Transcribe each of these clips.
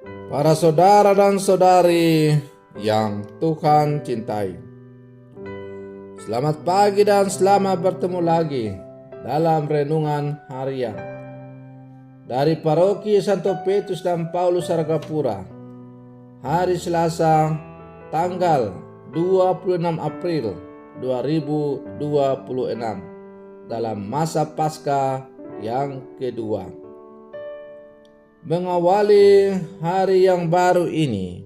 Para saudara dan saudari yang Tuhan cintai, selamat pagi dan selamat bertemu lagi dalam renungan harian dari Paroki Santo Petrus dan Paulus Sargapura, hari Selasa tanggal 26 April 2026 dalam masa Paskah yang kedua. Mengawali hari yang baru ini,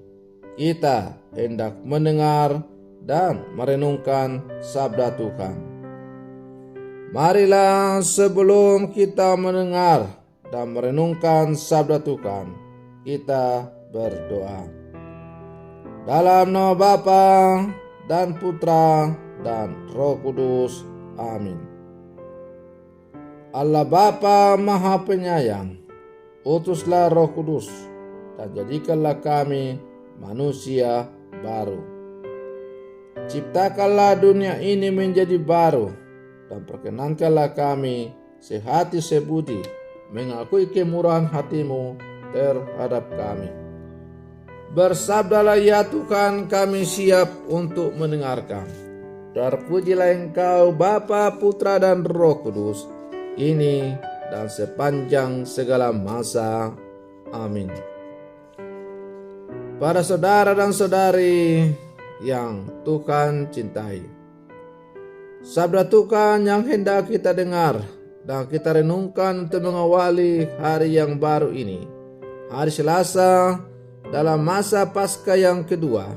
kita hendak mendengar dan merenungkan sabda Tuhan. Marilah sebelum kita mendengar dan merenungkan sabda Tuhan, kita berdoa. Dalam nama Bapa dan Putra dan Roh Kudus. Amin. Allah Bapa Maha Penyayang, utuslah Roh Kudus dan jadikanlah kami manusia baru. Ciptakanlah dunia ini menjadi baru dan perkenankanlah kami sehati sebudi mengakui kemurahan hati-Mu terhadap kami. Bersabdalah ya Tuhan, kami siap untuk mendengarkan. Terpujilah Engkau Bapa, Putra dan Roh Kudus, ini dan sepanjang segala masa. Amin. Para saudara dan saudari yang Tuhan cintai, sabda Tuhan yang hendak kita dengar dan kita renungkan untuk mengawali hari yang baru ini, hari Selasa dalam masa Paskah yang kedua,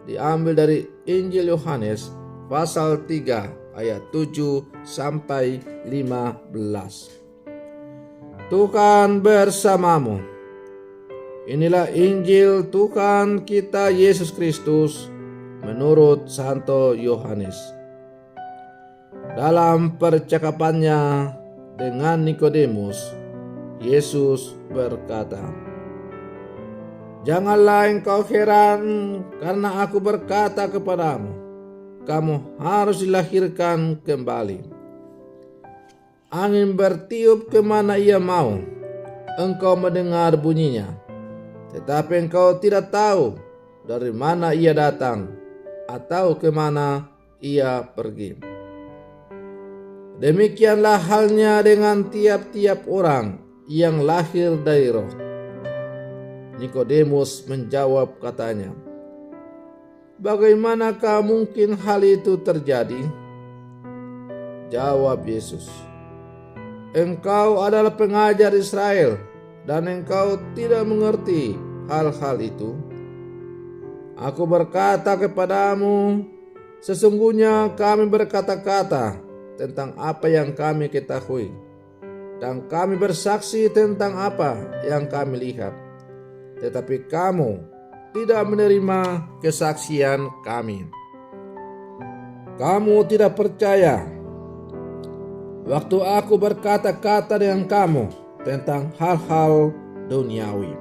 diambil dari Injil Yohanes pasal 3 ayat 7 sampai 15. Tuhan bersamamu. Inilah Injil Tuhan kita Yesus Kristus menurut Santo Yohanes. Dalam percakapannya dengan Nikodemus, Yesus berkata, "Janganlah engkau heran karena aku berkata kepadamu, kamu harus dilahirkan kembali. Angin bertiup kemana ia mau, engkau mendengar bunyinya, tetapi engkau tidak tahu dari mana ia datang atau kemana ia pergi. Demikianlah halnya dengan tiap-tiap orang yang lahir dari roh." Nikodemus menjawab katanya, "Bagaimanakah mungkin hal itu terjadi?" Jawab Yesus, "Engkau adalah pengajar Israel dan engkau tidak mengerti hal-hal itu? Aku berkata kepadamu, sesungguhnya kami berkata-kata tentang apa yang kami ketahui, dan kami bersaksi tentang apa yang kami lihat, tetapi kamu tidak menerima kesaksian kami. Kamu tidak percaya waktu aku berkata-kata dengan kamu tentang hal-hal duniawi.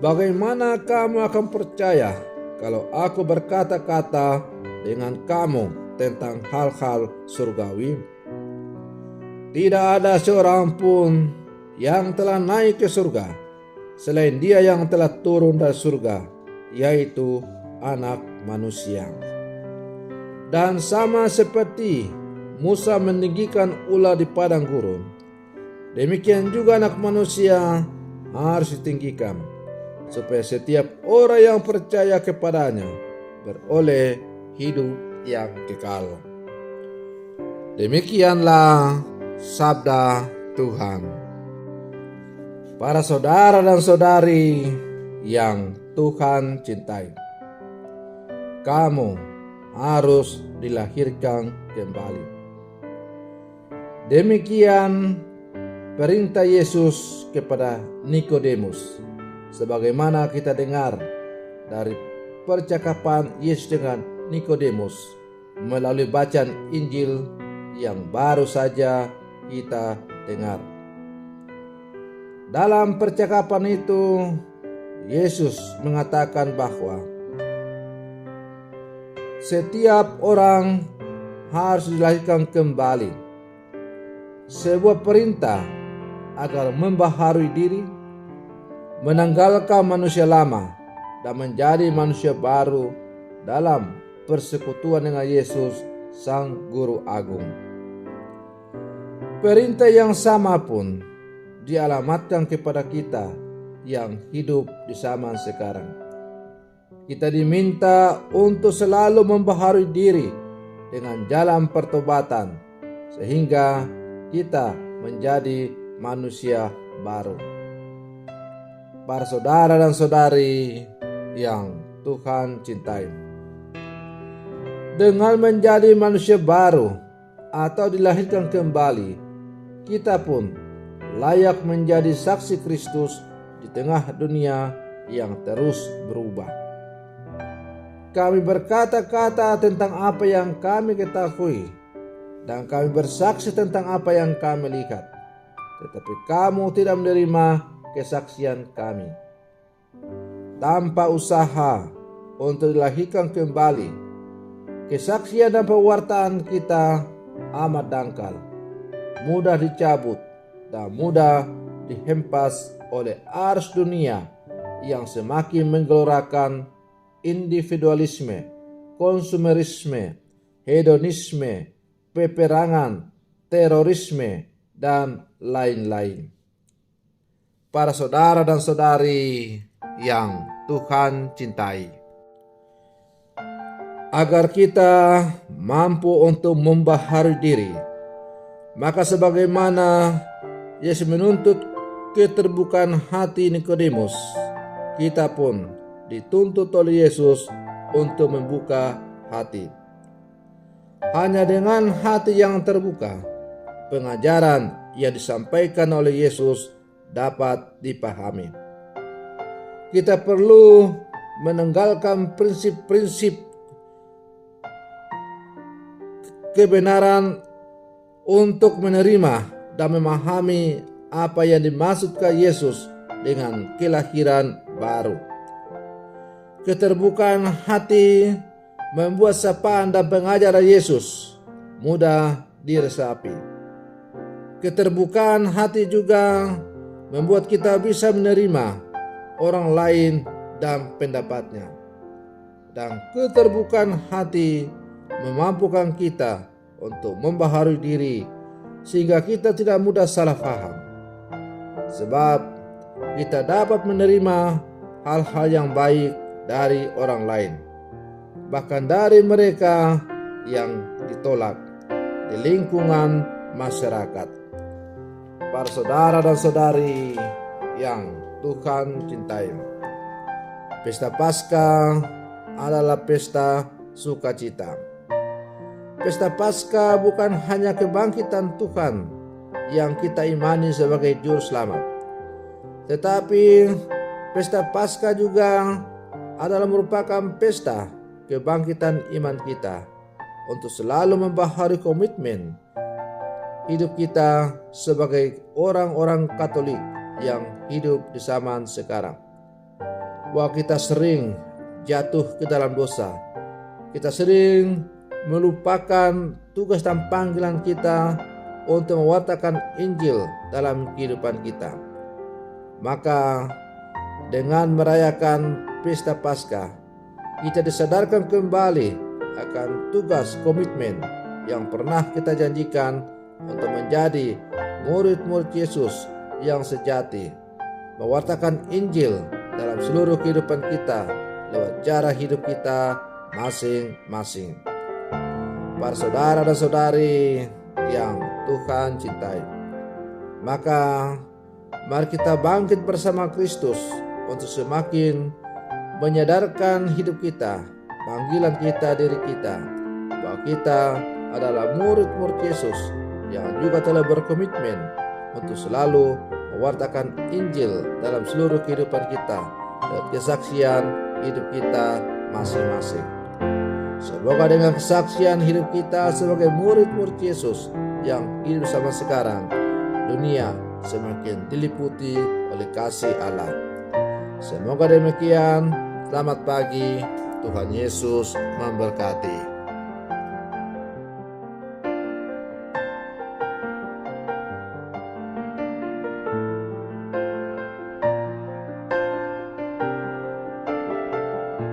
Bagaimana kamu akan percaya kalau aku berkata-kata dengan kamu tentang hal-hal surgawi? Tidak ada seorang pun yang telah naik ke surga selain Dia yang telah turun dari surga, yaitu Anak Manusia. Dan sama seperti Musa meninggikan ular di padang gurun, demikian juga Anak Manusia harus ditinggikan, supaya setiap orang yang percaya kepadanya beroleh hidup yang kekal." Demikianlah sabda Tuhan. Para saudara dan saudari yang Tuhan cintai, kamu harus dilahirkan kembali. Demikian perintah Yesus kepada Nikodemus, sebagaimana kita dengar dari percakapan Yesus dengan Nikodemus melalui bacaan Injil yang baru saja kita dengar. Dalam percakapan itu, Yesus mengatakan bahwa setiap orang harus dilahirkan kembali. Sebuah perintah agar membaharui diri menanggalkan manusia lama dan menjadi manusia baru dalam persekutuan dengan Yesus, Sang Guru Agung. Perintah yang sama pun dialamatkan kepada kita yang hidup di zaman sekarang. Kita diminta untuk selalu membaharui diri dengan jalan pertobatan, sehingga kita menjadi manusia baru. Para saudara dan saudari yang Tuhan cintai, dengan menjadi manusia baru atau dilahirkan kembali, kita pun layak menjadi saksi Kristus di tengah dunia yang terus berubah. Kami berkata-kata tentang apa yang kami ketahui, dan kami bersaksi tentang apa yang kami lihat, tetapi kamu tidak menerima kesaksian kami. Tanpa usaha untuk dilahirkan kembali, kesaksian dan pewartaan kita amat dangkal, mudah dicabut, dan mudah dihempas oleh arus dunia yang semakin menggelorakan individualisme, konsumerisme, hedonisme, peperangan, terorisme, dan lain-lain. Para saudara dan saudari yang Tuhan cintai, agar kita mampu untuk membaharui diri, maka sebagaimana Yesus menuntut keterbukaan hati Nikodemus, kita pun dituntut oleh Yesus untuk membuka hati. Hanya dengan hati yang terbuka, pengajaran yang disampaikan oleh Yesus dapat dipahami. Kita perlu meninggalkan prinsip-prinsip kebenaran untuk menerima dan memahami apa yang dimaksudkan Yesus dengan kelahiran baru. Keterbukaan hati membuat sapaan dan pengajaran Yesus mudah diresapi. Keterbukaan hati juga membuat kita bisa menerima orang lain dan pendapatnya. Dan keterbukaan hati memampukan kita untuk membaharui diri sehingga kita tidak mudah salah paham. Sebab kita dapat menerima hal-hal yang baik dari orang lain, bahkan dari mereka yang ditolak di lingkungan masyarakat. Para saudara dan saudari yang Tuhan cintai, pesta Paskah adalah pesta sukacita. Pesta Paskah bukan hanya kebangkitan Tuhan yang kita imani sebagai juru selamat, tetapi pesta Paskah juga adalah merupakan pesta kebangkitan iman kita untuk selalu membaharui komitmen hidup kita sebagai orang-orang Katolik yang hidup di zaman sekarang. Bahwa kita sering jatuh ke dalam dosa, kita sering melupakan tugas dan panggilan kita untuk mewartakan Injil dalam kehidupan kita. Maka dengan merayakan pesta Paskah, kita disadarkan kembali akan tugas komitmen yang pernah kita janjikan untuk menjadi murid-murid Yesus yang sejati, mewartakan Injil dalam seluruh kehidupan kita lewat cara hidup kita masing-masing. Para saudara dan saudari yang Tuhan cintai, maka mari kita bangkit bersama Kristus untuk semakin menyadarkan hidup kita, panggilan kita, diri kita, bahwa kita adalah murid-murid Yesus yang juga telah berkomitmen untuk selalu mewartakan Injil dalam seluruh kehidupan kita lewat kesaksian hidup kita masing-masing. Semoga dengan kesaksian hidup kita sebagai murid-murid Yesus yang hidup sama sekarang, dunia semakin diliputi oleh kasih Allah. Semoga demikian. Selamat pagi, Tuhan Yesus memberkati.